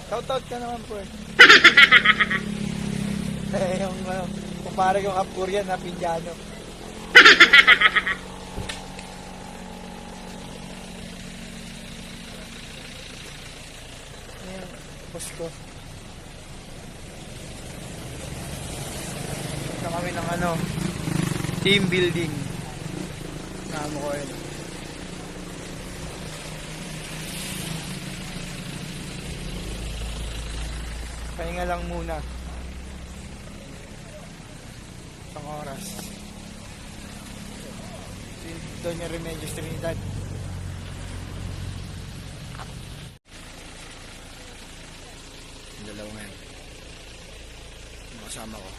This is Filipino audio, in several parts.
Shoutout ka naman po. Yung kumpara yung Apurian na Pindiano. Ayan, boss ko. Ito kami ng team building. Namo ko yun. Pahinga lang muna. Isang oras. Doña Remedios Trinidad. Yung dalawa ngayon. Yung kasama ko.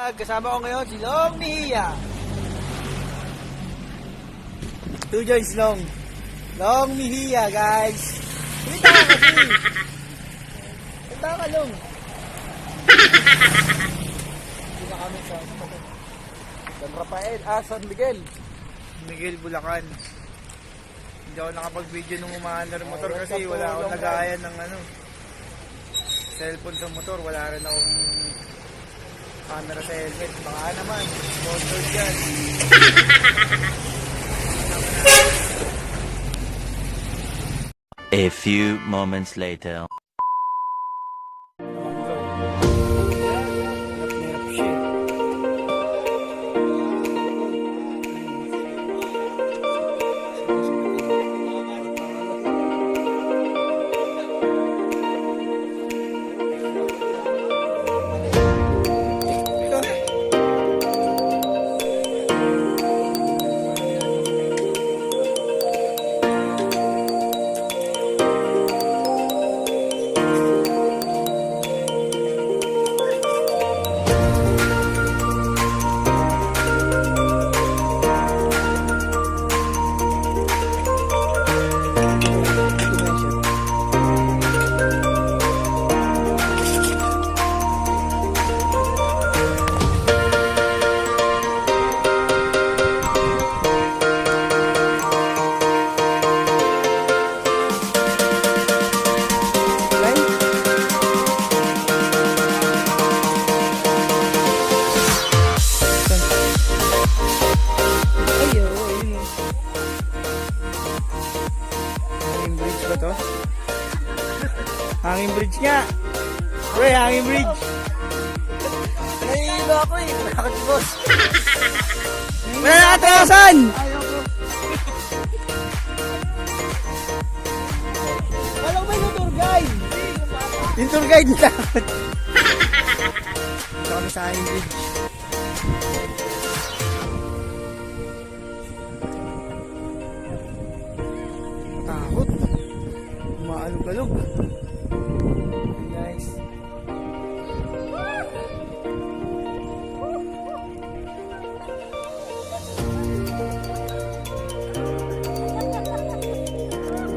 Kasama ko ngayon si Long Mihia. 2 joints long. Long Mihia, guys. Kumita ka kasi. Kumita ka, Long. Hindi na kami sa San Rafael, San Miguel. Miguel Bulacan. Hindi ako nakapag-video nung umaandar ng motor kasi wala akong nagaya ng cellphone sa motor. Wala rin akong camera sa helmet. Baka naman, sponsor dyan. A few moments later. Hanging bridge nga. Pre, hanging bridge. Nahihilo ako eh. Bakit boss? May nakatrasan! Walang ba yung tour guide? Yung tour guide na takot. Ito kami sa hanging bridge. Takot. Umaalog-alog. Guys.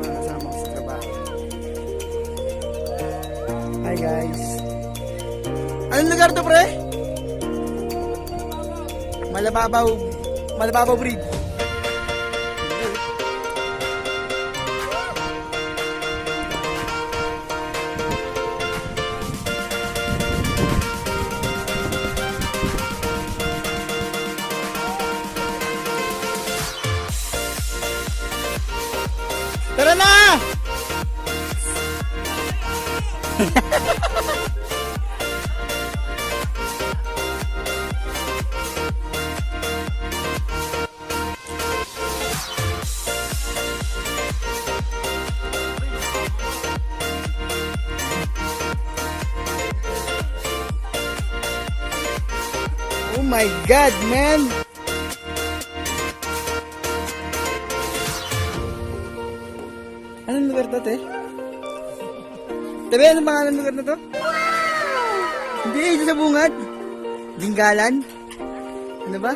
Kasama ko sa trabaho. Hi guys. Anong lugar to, pre? Malababaw Bridge. Tara na! Oh my God, man! Anong lugar to, te? Tabi, anong pangalan ng lugar na to? Wow! Hindi, ito sa bungad. Dinggalan? Ano ba?